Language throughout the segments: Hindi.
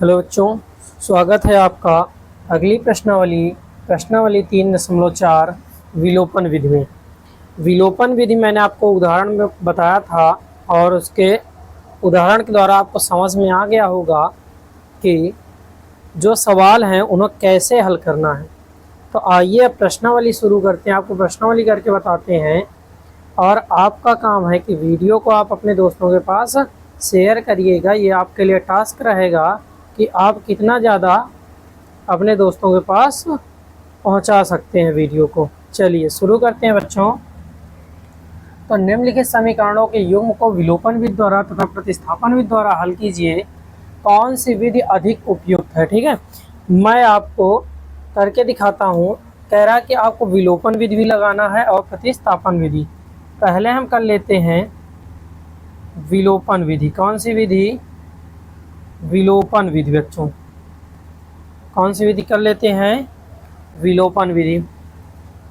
हेलो बच्चों, स्वागत है आपका अगली प्रश्नावली 3.4 विलोपन विधि में। विलोपन विधि मैंने आपको उदाहरण में बताया था और उसके उदाहरण के द्वारा आपको समझ में आ गया होगा कि जो सवाल हैं उन्हें कैसे हल करना है। तो आइए अब प्रश्नावली शुरू करते हैं। आपको प्रश्नावली करके बताते हैं और आपका काम है कि वीडियो को आप अपने दोस्तों के पास शेयर करिएगा। ये आपके लिए टास्क रहेगा कि आप कितना ज़्यादा अपने दोस्तों के पास पहुंचा सकते हैं वीडियो को। चलिए शुरू करते हैं बच्चों। तो निम्नलिखित समीकरणों के युग्म को विलोपन विधि द्वारा तथा प्रतिस्थापन विधि द्वारा हल कीजिए। कौन सी विधि अधिक उपयुक्त है? ठीक है, मैं आपको करके दिखाता हूँ। कह रहा है कि आपको विलोपन विधि भी लगाना है और प्रतिस्थापन विधि। पहले हम कर लेते हैं विलोपन विधि। कौन सी विधि? विलोपन विधि। बच्चों कौन सी विधि कर लेते हैं? विलोपन विधि।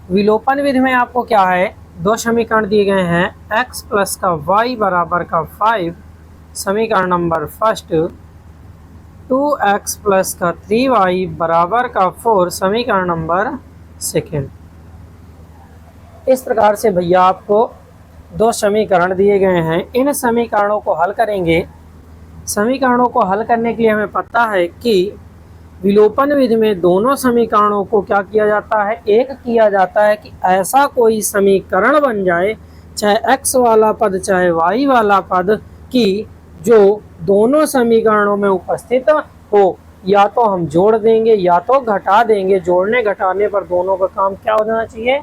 विलोपन विधि में आपको क्या है, दो समीकरण दिए गए हैं। x प्लस का y बराबर का 5 समीकरण नंबर फर्स्ट, 2x प्लस का 3y बराबर का 4 समीकरण नंबर सेकेंड। इस प्रकार से भैया आपको दो समीकरण दिए गए हैं। इन समीकरणों को हल करेंगे। समीकरणों को हल करने के लिए हमें पता है कि विलोपन विधि में दोनों समीकरणों को क्या किया जाता है, एक किया जाता है कि ऐसा कोई समीकरण बन जाए, चाहे x वाला पद चाहे y वाला पद, कि जो दोनों समीकरणों में उपस्थित हो। या तो हम जोड़ देंगे या तो घटा देंगे। जोड़ने घटाने पर दोनों का काम क्या हो जाना चाहिए?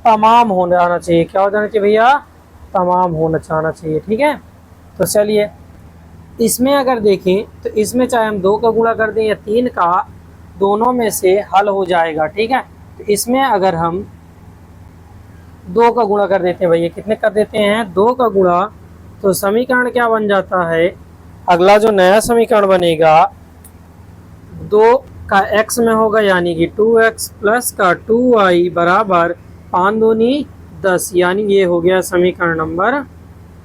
तमाम हो जाना चाहिए। क्या हो जाना चाहिए भैया? तमाम होना चाहना चाहिए। ठीक है, तो चलिए इसमें अगर देखें तो इसमें चाहे हम 2 का गुणा कर दें या 3 का, दोनों में से हल हो जाएगा। ठीक है, तो इसमें अगर हम 2 का गुणा कर देते हैं भैया, कितने कर देते हैं? 2 का गुणा, तो समीकरण क्या बन जाता है? अगला जो नया समीकरण बनेगा 2 का x में होगा, यानी कि 2x प्लस का 2y बराबर 5 दूनी 10, यानी ये हो गया समीकरण नंबर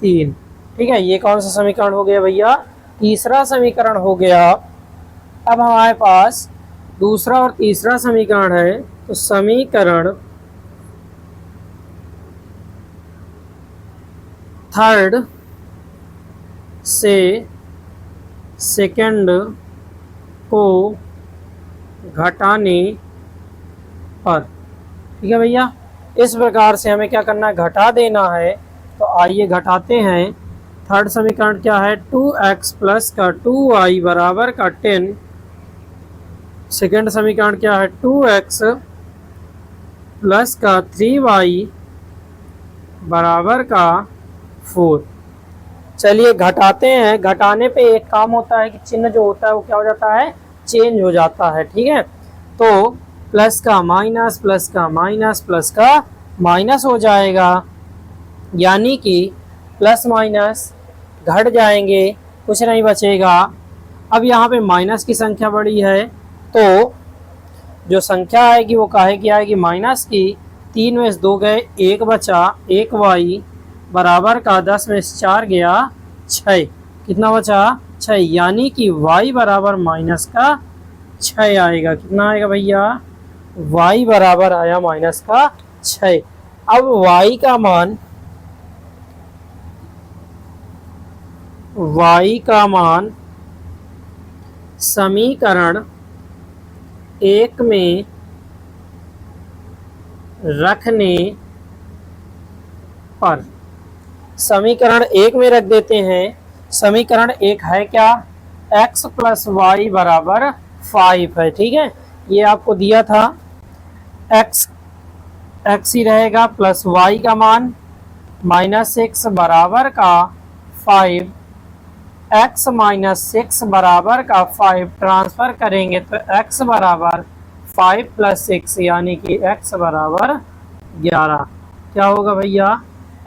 3। ठीक है, ये कौन सा समीकरण हो गया भैया? तीसरा समीकरण हो गया। अब हमारे पास दूसरा और तीसरा समीकरण है, तो समीकरण थर्ड से सेकंड को घटाने पर, ठीक है भैया, इस प्रकार से हमें क्या करना है? घटा देना है। तो आइए घटाते हैं। थर्ड समीकरण क्या है? 2x प्लस का 2y बराबर का 10। सेकेंड समीकरण क्या है? 2x प्लस का 3y बराबर का 4। चलिए घटाते हैं। घटाने पे एक काम होता है कि चिन्ह जो होता है वो क्या हो जाता है? चेंज हो जाता है। ठीक है, तो प्लस का माइनस, प्लस का माइनस, प्लस का माइनस हो जाएगा, यानी कि प्लस माइनस घट जाएंगे, कुछ नहीं बचेगा। अब यहाँ पे माइनस की संख्या बड़ी है, तो जो संख्या आएगी वो काहे की आएगी? माइनस की। 3 में से 2 गए, 1 बचा, 1y बराबर का 10 में से 4 गया 6। कितना बचा? 6, यानी कि y बराबर माइनस का 6 आएगा। कितना आएगा भैया? y बराबर आया माइनस का 6। अब y का मान समीकरण 1 में रखने पर, समीकरण 1 में रख देते हैं। समीकरण 1 है क्या? x प्लस वाई बराबर 5 है। ठीक है, ये आपको दिया था। x ही रहेगा, प्लस y का मान -6 बराबर का 5। x माइनस 6 बराबर का 5 ट्रांसफर करेंगे तो x बराबर 5 प्लस 6, यानी कि x बराबर 11। क्या होगा भैया?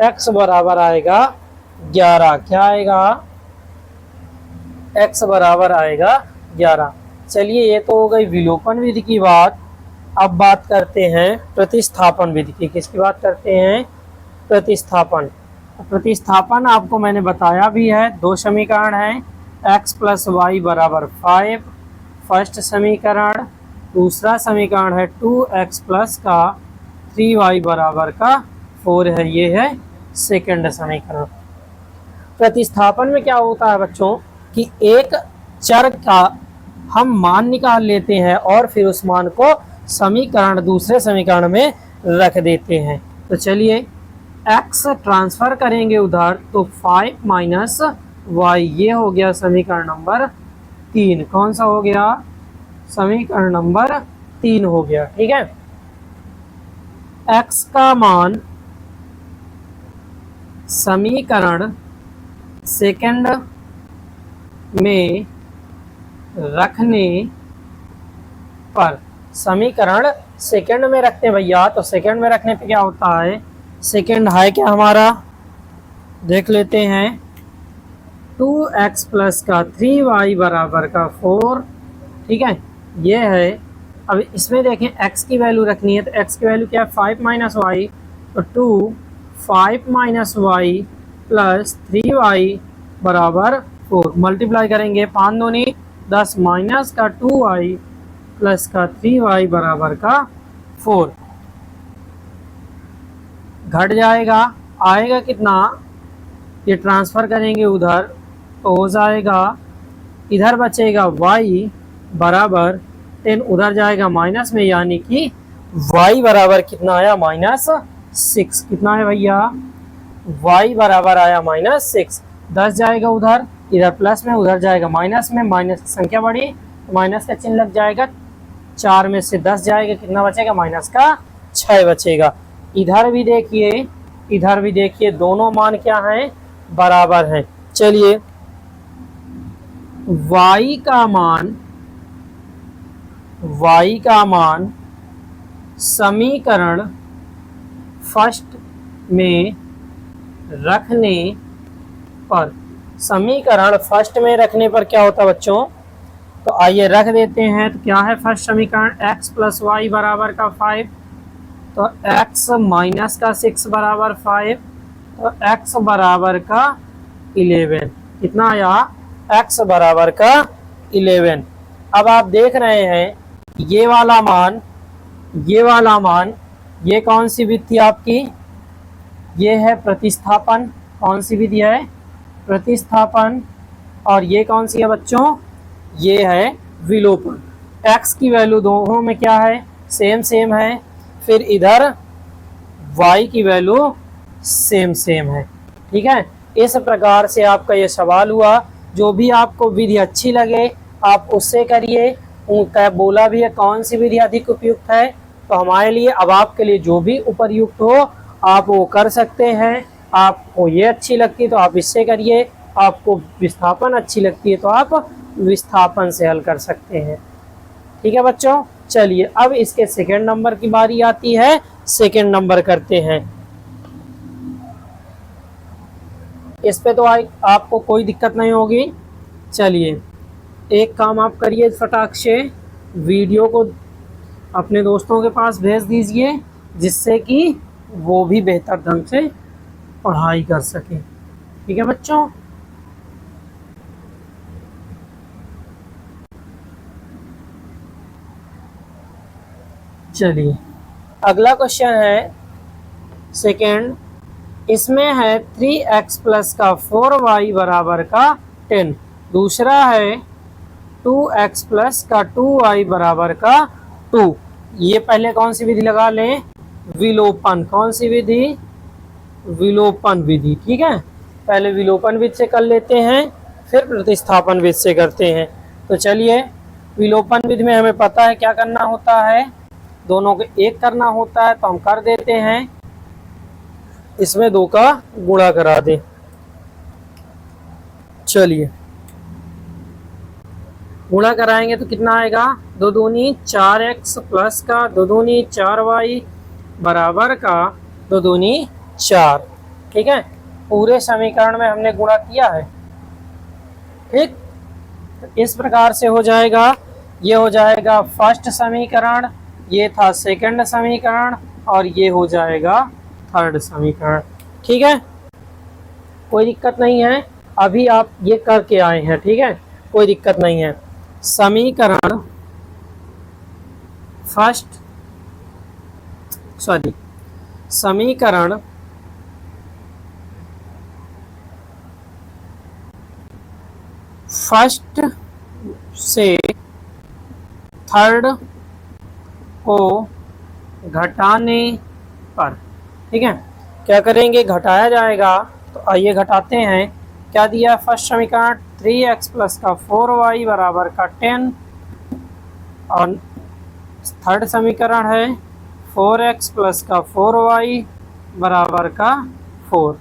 x बराबर आएगा 11। क्या आएगा? x बराबर आएगा 11। चलिए ये तो हो गई विलोपन विधि की बात। अब बात करते हैं प्रतिस्थापन विधि की। किसकी बात करते हैं? प्रतिस्थापन। प्रतिस्थापन आपको मैंने बताया भी है। 2 समीकरण हैं, एक्स प्लस वाई बराबर 5 फर्स्ट समीकरण। दूसरा समीकरण है 2x प्लस का 3y बराबर का 4 है, ये है सेकंड समीकरण। प्रतिस्थापन में क्या होता है बच्चों कि एक चर का हम मान निकाल लेते हैं और फिर उस मान को समीकरण दूसरे समीकरण में रख देते हैं। तो चलिए x ट्रांसफर करेंगे उधर, तो 5 माइनस वाई, ये हो गया समीकरण नंबर 3। कौन सा हो गया? समीकरण नंबर 3 हो गया। ठीक है, x का मान समीकरण सेकंड में रखने पर, समीकरण सेकंड में रखते हैं भैया, तो सेकंड में रखने पे क्या होता है? सेकंड है क्या हमारा, देख लेते हैं। 2x प्लस का 3y बराबर का 4। ठीक है, ये है। अब इसमें देखें x की वैल्यू रखनी है, तो x की वैल्यू क्या है? 5 माइनस वाई, तो 2 5 माइनस वाई प्लस 3y बराबर 4। मल्टीप्लाई करेंगे, 5 दूनी 10 माइनस का 2y प्लस का 3y बराबर का 4। घट जाएगा, आएगा कितना? ये ट्रांसफ़र करेंगे उधर तो हो जाएगा, इधर बचेगा y बराबर 10, उधर जाएगा माइनस में, यानी कि y बराबर कितना आया? -6। कितना है भैया? y बराबर आया -6। 10 जाएगा उधर, इधर प्लस में, उधर जाएगा माइनस में, माइनस की संख्या बढ़ी तो माइनस का चिन्ह लग जाएगा। 4 में से 10 जाएगा, कितना बचेगा? माइनस का 6 बचेगा। इधर भी देखिए, इधर भी देखिए, दोनों मान क्या हैं? बराबर हैं। चलिए y का मान समीकरण फर्स्ट में रखने पर, समीकरण फर्स्ट में रखने पर क्या होता है बच्चों? तो आइए रख देते हैं। तो क्या है फर्स्ट समीकरण? x प्लस वाई बराबर का 5, तो x माइनस का 6 बराबर 5, तो x बराबर का 11। कितना आया? x बराबर का 11। अब आप देख रहे हैं ये वाला मान, ये वाला मान, ये कौन सी विधि थी आपकी? ये है प्रतिस्थापन। कौन सी विधि है? प्रतिस्थापन। और ये कौन सी है बच्चों? ये है विलोपन। x की वैल्यू दोनों में क्या है? सेम सेम है। फिर इधर y की वैल्यू सेम सेम है। ठीक है, इस प्रकार से आपका ये सवाल हुआ। जो भी आपको विधि अच्छी लगे आप उससे करिए। उनका बोला भी है कौन सी विधि अधिक उपयुक्त है, तो हमारे लिए, अब आपके लिए जो भी उपयुक्त हो आप वो कर सकते हैं। आपको ये अच्छी लगती है तो आप इससे करिए, आपको विस्थापन अच्छी लगती है तो आप विस्थापन से हल कर सकते हैं। ठीक है बच्चों, चलिए अब इसके सेकंड नंबर की बारी आती है। सेकंड नंबर करते हैं। इस पे तो आपको कोई दिक्कत नहीं होगी। चलिए एक काम आप करिए, फटाक से वीडियो को अपने दोस्तों के पास भेज दीजिए, जिससे कि वो भी बेहतर ढंग से पढ़ाई कर सके। ठीक है बच्चों, चलिए अगला क्वेश्चन है सेकंड। इसमें है 3x प्लस का 4y बराबर का 10। दूसरा है 2x प्लस का 2y बराबर का 2। ये पहले कौन सी विधि लगा लें? विलोपन। कौन सी विधि? विलोपन विधि। ठीक है, पहले विलोपन विधि से कर लेते हैं, फिर प्रतिस्थापन विधि से करते हैं। तो चलिए विलोपन विधि में हमें पता है क्या करना होता है, दोनों को एक करना होता है, तो हम कर देते हैं। इसमें 2 का गुणा करा दें। चलिए गुणा कराएंगे तो कितना आएगा? 2 दूनी 4x प्लस का 2 दूनी 4y बराबर का 2 दूनी 4। ठीक है, पूरे समीकरण में हमने गुणा किया है। ठीक, तो इस प्रकार से हो जाएगा। ये हो जाएगा फर्स्ट समीकरण, ये था सेकंड समीकरण, और ये हो जाएगा थर्ड समीकरण। ठीक है, कोई दिक्कत नहीं है। अभी आप ये करके आए हैं, ठीक है, कोई दिक्कत नहीं है। समीकरण फर्स्ट सॉरी समीकरण फर्स्ट से थर्ड को घटाने पर, ठीक है, क्या करेंगे, घटाया जाएगा। तो आइए घटाते हैं। क्या दिया फर्स्ट समीकरण, 3x प्लस का 4y बराबर का 10, और थर्ड समीकरण है 4x प्लस का 4y बराबर का 4।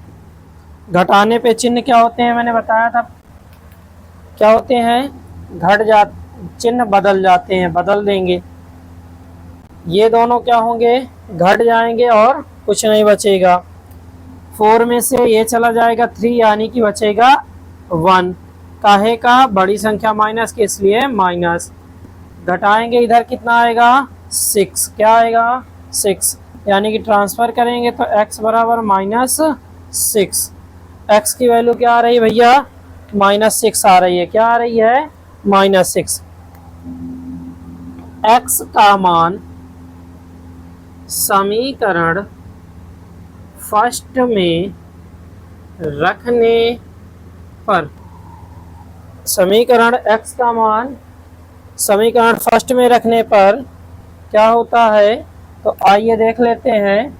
घटाने पे चिन्ह क्या होते हैं, मैंने बताया था क्या होते हैं, चिन्ह बदल जाते हैं, बदल देंगे। ये दोनों क्या होंगे, घट जाएंगे और कुछ नहीं बचेगा। 4 में से ये चला जाएगा 3, यानी कि बचेगा 1। काहे का, बड़ी संख्या माइनस के, इसलिए माइनस। घटाएंगे इधर कितना आएगा, 6। क्या आएगा, 6, यानी कि ट्रांसफर करेंगे तो x बराबर -6। x की वैल्यू क्या आ रही है भैया, -6 आ रही है। क्या आ रही है, -6। x का मान समीकरण फर्स्ट में रखने पर, समीकरण x का मान समीकरण फर्स्ट में रखने पर क्या होता है, तो आइए देख लेते हैं।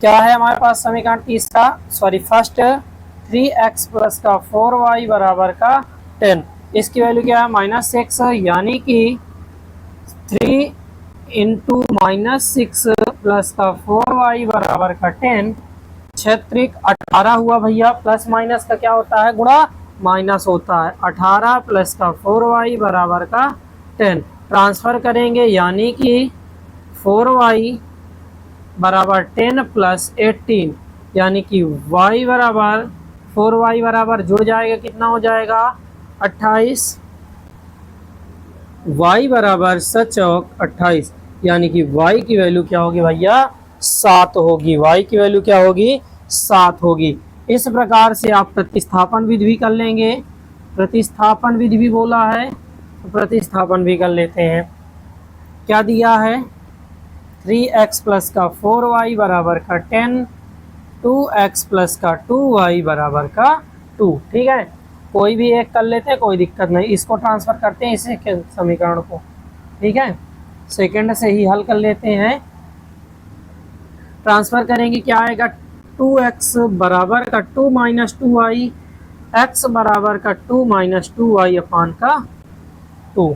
क्या है हमारे पास समीकरण तीसरा, फर्स्ट 3x प्लस का 4y बराबर का 10। इसकी वैल्यू क्या है, -6, यानी कि 3 इंटू -6 प्लस का 4y बराबर का 10, 6 18 हुआ भैया। प्लस माइनस का क्या होता है, गुणा माइनस होता है। 18 प्लस का 4y बराबर का 10। ट्रांसफर करेंगे, यानी कि 4y बराबर 10 प्लस 18, यानी कि y बराबर 4y बराबर जुड़ जाएगा, कितना हो जाएगा 28। y बराबर 28, यानी कि y की वैल्यू क्या होगी भैया, 7 होगी। y की वैल्यू क्या होगी, 7 होगी। इस प्रकार से आप प्रतिस्थापन विधि भी कर लेंगे। प्रतिस्थापन विधि भी बोला है, तो प्रतिस्थापन भी कर लेते हैं। क्या दिया है, 3x प्लस का 4y बराबर का 10, 2x प्लस का 2y बराबर का 2। ठीक है, कोई भी एक कर लेते हैं, कोई दिक्कत नहीं। इसको ट्रांसफर करते हैं, इसे समीकरण को, ठीक है, सेकंड से ही हल कर लेते हैं। ट्रांसफर करेंगे, क्या आएगा, 2x बराबर का 2 माइनस 2y, x बराबर का 2 माइनस 2y अपान का 2।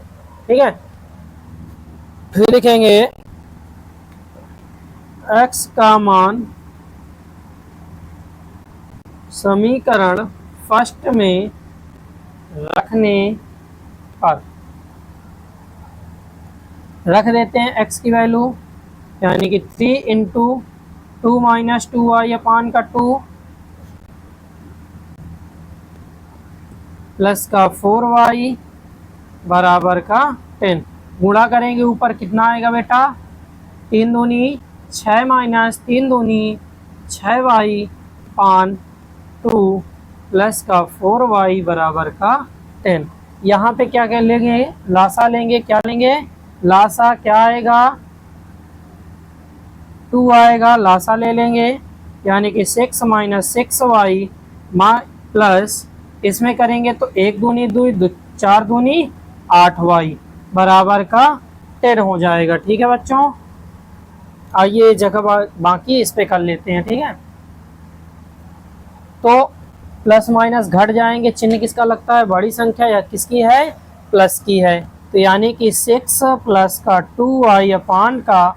ठीक है, फिर लिखेंगे x का मान समीकरण फर्स्ट में रखने पर, रख देते हैं x की वैल्यू, यानी कि 3 इंटू 2 माइनस 2y अपान का 2 प्लस का 4y बराबर का 10। गुणा करेंगे, ऊपर कितना आएगा बेटा, 3 दूनी 6 माइनस 3 दूनी 6y अपान 2 प्लस का 4y बराबर का 10। यहाँ पे क्या लेंगे, लासा लेंगे। क्या लेंगे, लासा क्या आएगा, 2 आएगा, लासा ले लेंगे, यानी कि 6 माइनस 6y प्लस, इसमें करेंगे तो 1 दूनी 2, 4 दूनी 8y बराबर का 10 हो जाएगा। ठीक है बच्चों, आइए जगह बाकी इस पे कर लेते हैं। ठीक है, तो प्लस माइनस घट जाएंगे, चिन्ह किसका लगता है, बड़ी संख्या या किसकी है, प्लस की है। तो यानी कि 6 प्लस का 2y अपान का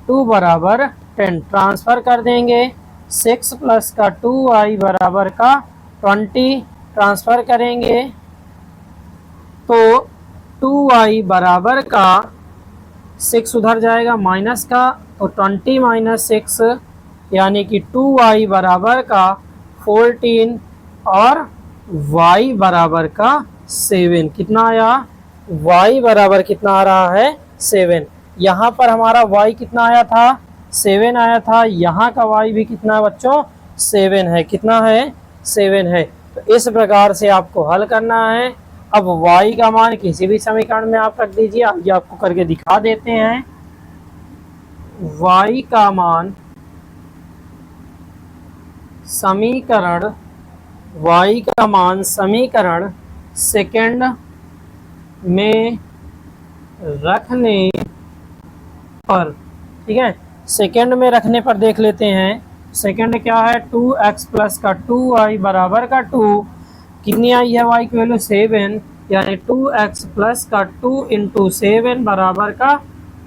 2 बराबर 10। ट्रांसफर कर देंगे, 6 प्लस का 2y बराबर का 20। ट्रांसफर करेंगे तो 2y बराबर का 6 उधर जाएगा माइनस का, तो 20 माइनस 6, यानी कि 2y बराबर का 14 और y बराबर का 7। कितना आया, y बराबर कितना आ रहा है, 7। यहाँ पर हमारा y कितना आया था, 7 आया था। यहाँ का y भी कितना है बच्चों, 7 है। कितना है? 7 है। तो इस प्रकार से आपको हल करना है। अब y का मान किसी भी समीकरण में आप रख दीजिए। आइए आपको करके दिखा देते हैं। y का मान समीकरण सेकंड में रखने पर, ठीक है, सेकंड में रखने पर देख लेते हैं। सेकंड क्या है? 2x प्लस का 2y बराबर का 2। कितनी आई है y की वैल्यू? 7, यानी 2x प्लस का 2 इंटू 7 बराबर का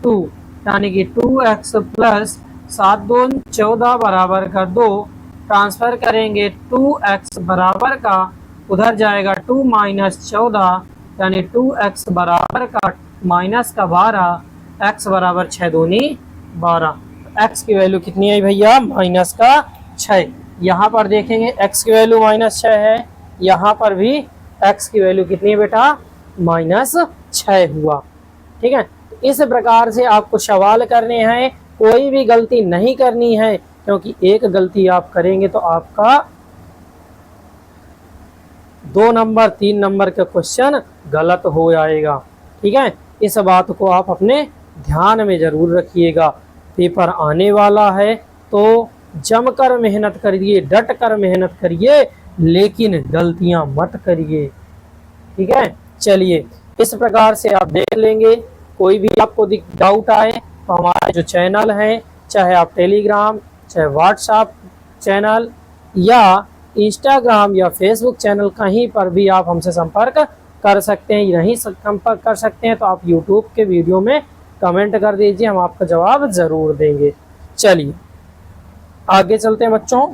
2, यानी कि 2x प्लस 7 2 14 बराबर का 2। ट्रांसफर करेंगे 2x बराबर का, उधर जाएगा 2 माइनस 14, यानी 2x बराबर का माइनस का 12, x बराबर 6 दूनी 12। x की वैल्यू कितनी है भैया? माइनस का 6। यहाँ पर देखेंगे x की वैल्यू माइनस 6 है, यहाँ पर भी x की वैल्यू कितनी है बेटा? माइनस 6 हुआ। ठीक है, इस प्रकार से आपको सवाल करने हैं, कोई भी गलती नहीं करनी है, क्योंकि एक गलती आप करेंगे तो आपका 2 नंबर 3 नंबर का क्वेश्चन गलत हो जाएगा। ठीक है, इस बात को आप अपने ध्यान में जरूर रखिएगा। पेपर आने वाला है तो जमकर मेहनत करिए, डट कर मेहनत करिए, लेकिन गलतियां मत करिए। ठीक है, चलिए इस प्रकार से आप देख लेंगे। कोई भी आपको डाउट आए तो हमारे जो चैनल हैं, चाहे आप टेलीग्राम, चाहे व्हाट्सएप चैनल या इंस्टाग्राम या फेसबुक चैनल, कहीं पर भी आप हमसे संपर्क कर सकते हैं। नहीं संपर्क कर सकते हैं तो आप यूट्यूब के वीडियो में कमेंट कर दीजिए, हम आपका जवाब ज़रूर देंगे। चलिए आगे चलते हैं बच्चों।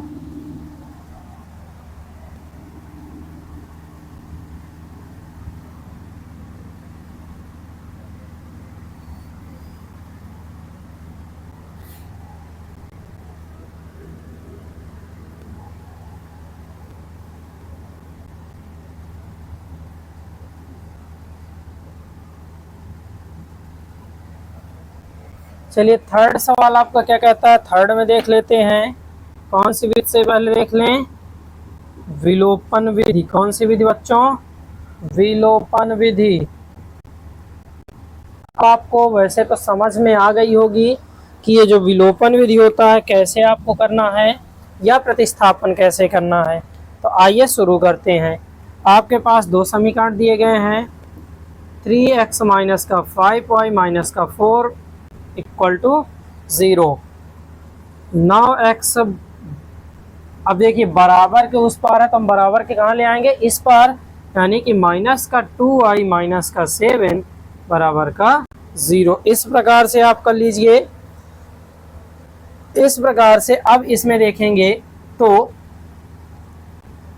चलिए थर्ड सवाल आपका क्या कहता है, थर्ड में देख लेते हैं। कौन सी विधि से पहले देख लें? विलोपन विधि। कौन सी विधि बच्चों? विलोपन विधि। आपको वैसे तो समझ में आ गई होगी कि ये जो विलोपन विधि होता है कैसे आपको करना है या प्रतिस्थापन कैसे करना है। तो आइए शुरू करते हैं। आपके पास दो समीकरण दिए गए हैं, 3x माइनस का 5y माइनस का 4 इक्वल टू 0। 9x, अब देखिए बराबर के उस पार है तो हम बराबर के कहाँ ले आएंगे? इस पार, यानी कि माइनस का 2y माइनस का 7 बराबर का 0। इस प्रकार से आप कर लीजिए। इस प्रकार से अब इसमें देखेंगे तो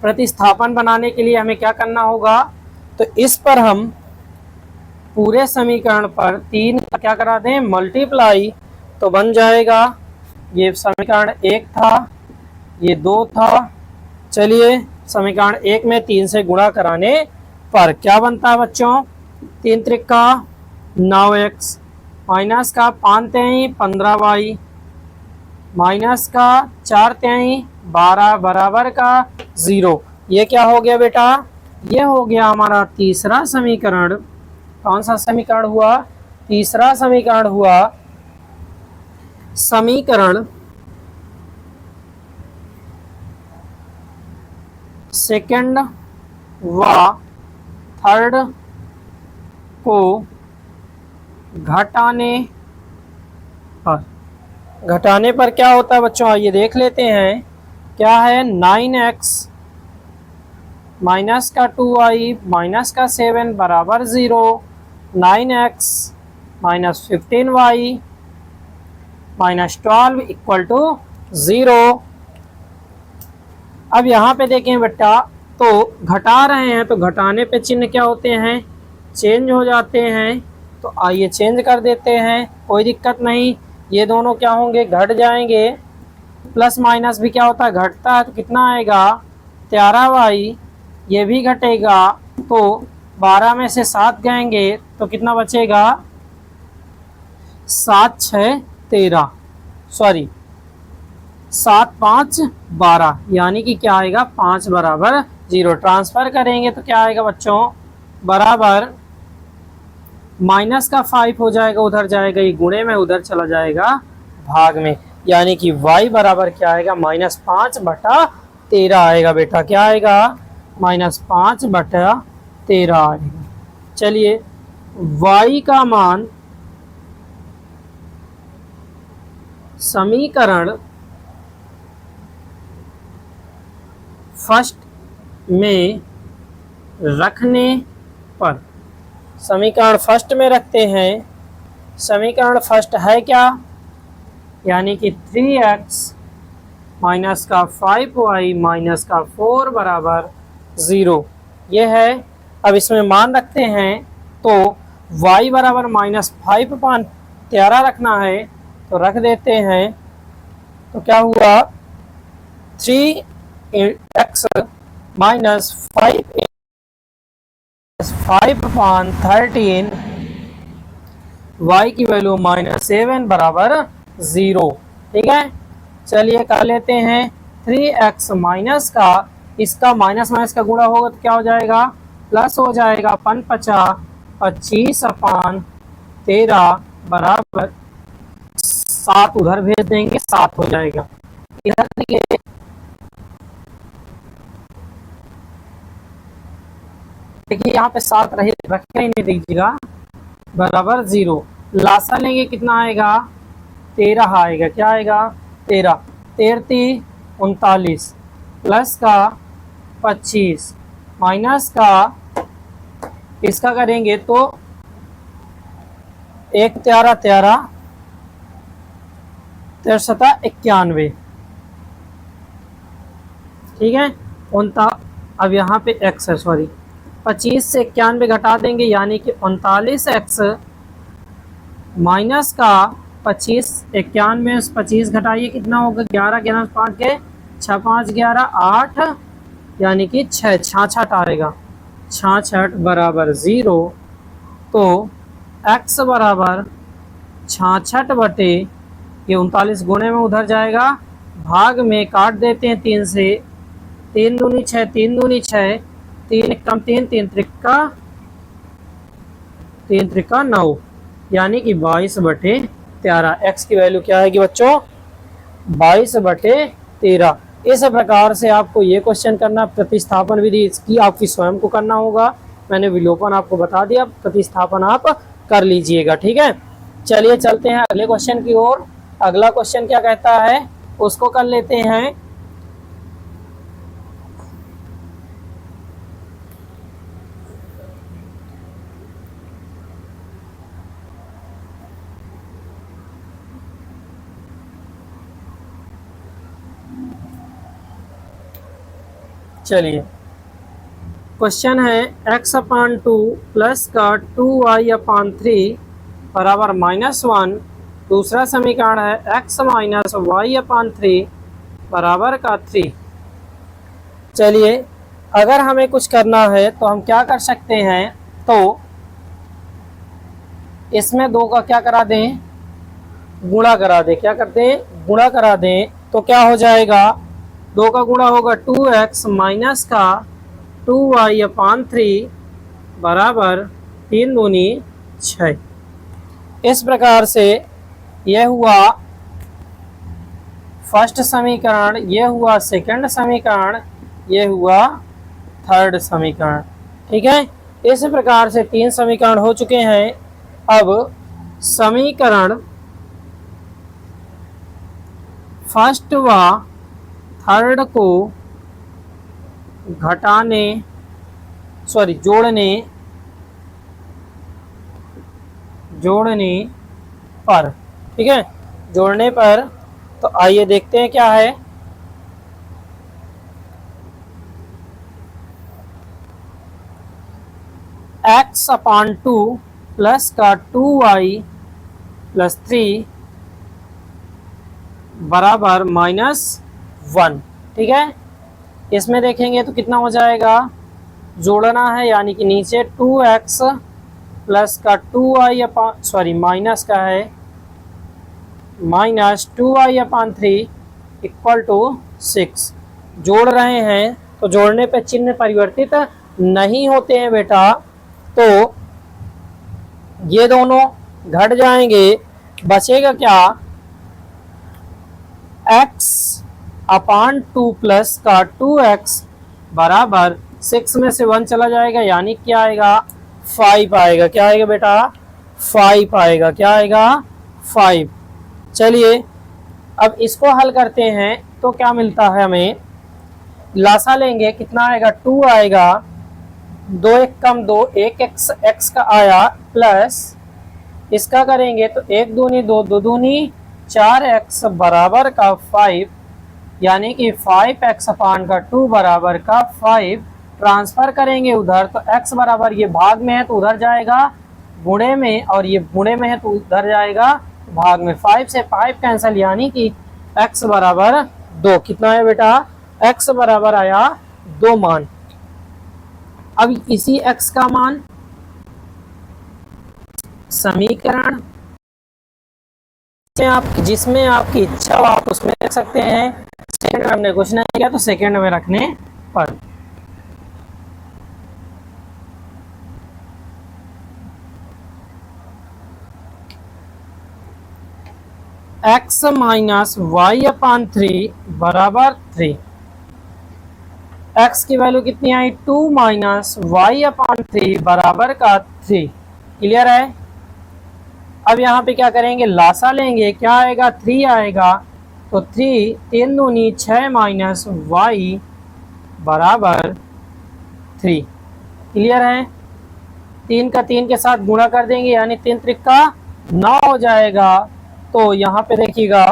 प्रतिस्थापन बनाने के लिए हमें क्या करना होगा? तो इस पर हम पूरे समीकरण पर 3 का क्या करा दें? मल्टीप्लाई, तो बन जाएगा, ये समीकरण 1 था, ये 2 था। चलिए समीकरण 1 में 3 से गुणा कराने पर क्या बनता है बच्चों? 3 त्रिका 9x माइनस का 5 तिहाई 15y माइनस का 4 तिहाई 12 बराबर का 0। ये क्या हो गया बेटा? ये हो गया हमारा तीसरा समीकरण। कौन सा समीकरण हुआ? तीसरा समीकरण हुआ। समीकरण सेकंड व थर्ड को घटाने पर क्या होता है बच्चों? आइए देख लेते हैं। क्या है? 9x माइनस का 2y माइनस का 7 बराबर 0। 9x minus 15y minus 12 equal to 0। अब यहाँ पे देखें बेटा, तो घटा रहे हैं तो घटाने पे चिन्ह क्या होते हैं? चेंज हो जाते हैं। तो आइए चेंज कर देते हैं, कोई दिक्कत नहीं। ये दोनों क्या होंगे? घट जाएंगे। प्लस माइनस भी क्या होता है? घटता है। तो कितना आएगा? 13y। ये भी घटेगा तो 12 में से 7 गएंगे तो कितना बचेगा? 7 6 13, सॉरी 7 5 12, यानी कि क्या आएगा 5 बराबर 0। ट्रांसफर करेंगे तो क्या आएगा बच्चों, बराबर माइनस का 5 हो जाएगा, उधर जाएगा, ये गुणे में उधर चला जाएगा भाग में, यानी कि y बराबर क्या आएगा, -5/13 आएगा बेटा। क्या आएगा, -5/13 आएगा। चलिए y का मान समीकरण फर्स्ट में रखने पर, समीकरण फर्स्ट में रखते हैं। समीकरण फर्स्ट है क्या, यानी कि 3x माइनस का 5y माइनस का 4 बराबर 0, ये है। अब इसमें मान रखते हैं तो y बराबर -5/13 रखना है, तो रख देते हैं। तो क्या हुआ, 3x माइनस 5/13, y की वैल्यू -7 बराबर 0। ठीक है, चलिए कर लेते हैं। 3x माइनस का, इसका माइनस माइनस का गुणा होगा तो क्या हो जाएगा, प्लस हो जाएगा। 25/13 बराबर 7, उधर भेज देंगे 7 हो जाएगा। इधर देखिए यहाँ पे 7 रहे, रखे ही नहीं दीजिएगा, बराबर 0। लासा लेंगे कितना आएगा, 13 आएगा। क्या आएगा, 13, 13 39 प्लस का 25 माइनस का, इसका करेंगे तो 1 13 13 91। ठीक है, अब यहाँ पे x है, सॉरी 25 से 91 घटा देंगे, यानी कि 39x माइनस का 25, 91 में 25 घटाइए कितना होगा, 11 11 5 के 6 5 11 8, यानी कि 6 66 आएगा, 66 बराबर 0। तो x बराबर 66 बटे, ये 39 गुणे में उधर जाएगा, भाग में काट देते हैं 3 से, 3 दूनी 6, 3 दूनी 6, 3 कम 3, 3 त्रिका 9, यानी कि 22/13। x की वैल्यू क्या आएगी बच्चों, 22/13। इस प्रकार से आपको ये क्वेश्चन करना, प्रतिस्थापन विधि इसकी आपकी स्वयं को करना होगा। मैंने विलोपन आपको बता दिया, प्रतिस्थापन आप कर लीजिएगा। ठीक है, चलिए चलते हैं अगले क्वेश्चन की ओर। अगला क्वेश्चन क्या कहता है उसको कर लेते हैं। चलिए क्वेश्चन है x/2 प्लस का 2y/3 बराबर -1। दूसरा समीकरण है x माइनस y/3 बराबर का 3। चलिए अगर हमें कुछ करना है तो हम क्या कर सकते हैं, तो इसमें 2 का क्या करा दें, गुणा करा दें। क्या करते हैं, गुणा करा दें, तो क्या हो जाएगा, 2 का गुणा होगा 2x माइनस का 2y/3 बराबर 3 दूनी 6। इस प्रकार से यह हुआ फर्स्ट समीकरण, यह हुआ सेकंड समीकरण, यह हुआ थर्ड समीकरण। ठीक है, इस प्रकार से 3 समीकरण हो चुके हैं। अब समीकरण फर्स्ट व थर्ड को घटाने, सॉरी जोड़ने पर, ठीक है, जोड़ने पर, तो आइए देखते हैं क्या है। x/2 प्लस का 2y/3 बराबर -1। ठीक है, इसमें देखेंगे तो कितना हो जाएगा, जोड़ना है, यानी कि नीचे 2x प्लस का 2y, सॉरी माइनस का है, -2y/3 इक्वल टू 6। जोड़ रहे हैं तो जोड़ने पे चिन्ह परिवर्तित नहीं होते हैं बेटा, तो ये दोनों घट जाएंगे, बचेगा क्या, x अपान 2 प्लस का 2x बराबर 6 में से 1 चला जाएगा, यानी क्या आएगा 5 आएगा। क्या आएगा बेटा 5 आएगा। क्या आएगा 5। चलिए अब इसको हल करते हैं तो क्या मिलता है हमें, लासा लेंगे कितना आएगा 2 आएगा, 2 1 कम 2, 1 x का आया प्लस इसका करेंगे तो 1 दूनी 2, 2 दूनी 4x बराबर का 5, यानी कि 5x अपान का 2 बराबर का 5। ट्रांसफर करेंगे उधर तो x बराबर ये भाग में है तो उधर जाएगा गुणे में, और ये गुणे में है तो उधर जाएगा भाग में। 5 से 5 कैंसिल, यानी कि x बराबर 2। कितना है बेटा x बराबर आया 2 मान। अब इसी x का मान समीकरण आप जिसमें आपकी इच्छा हो आप उसमें रख सकते हैं। सेकंड में हमने कुछ नहीं किया तो सेकंड में रखने पर x माइनस वाई अपान 3 बराबर 3। x की वैल्यू कितनी आई 2 माइनस वाई अपान 3 बराबर का 3। क्लियर है। अब यहाँ पे क्या करेंगे, लासा लेंगे, क्या आएगा 3 आएगा, तो 3 दूनी 6 माइनस वाई बराबर 3। क्लियर है। 3 का 3 के साथ गुणा कर देंगे, यानी 3 त्रिका 9 हो जाएगा। तो यहाँ पे देखिएगा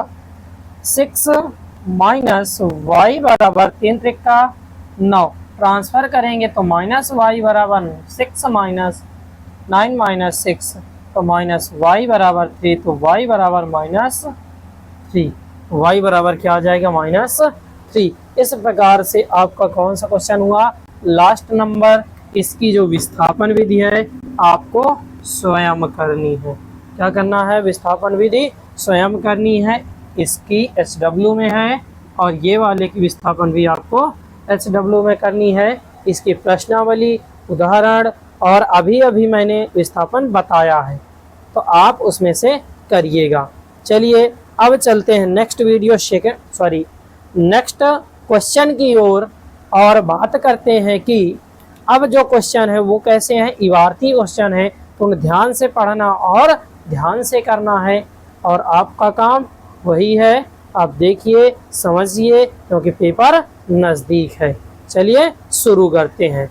6 माइनस वाई बराबर 3 त्रिका 9, ट्रांसफर करेंगे तो माइनस वाई बराबर 6 माइनस 9 माइनस 6 तो माइनस वाई बराबर 3, तो वाई बराबर माइनस 3। वाई बराबर क्या आ जाएगा -3। इस प्रकार से आपका कौन सा क्वेश्चन हुआ, लास्ट नंबर। इसकी जो विस्थापन विधि है आपको स्वयं करनी है। क्या करना है, विस्थापन विधि स्वयं करनी है। इसकी SW में है और ये वाले की विस्थापन भी आपको SW में करनी है। इसकी प्रश्नावली, उदाहरण और अभी अभी मैंने विस्थापन बताया है, तो आप उसमें से करिएगा। चलिए अब चलते हैं नेक्स्ट नेक्स्ट क्वेश्चन की ओर और बात करते हैं कि अब जो क्वेश्चन है वो कैसे हैं, इबारती क्वेश्चन है, तो उन्हें ध्यान से पढ़ना और ध्यान से करना है, और आपका काम वही है। आप देखिए समझिए क्योंकि पेपर नज़दीक है। चलिए शुरू करते हैं।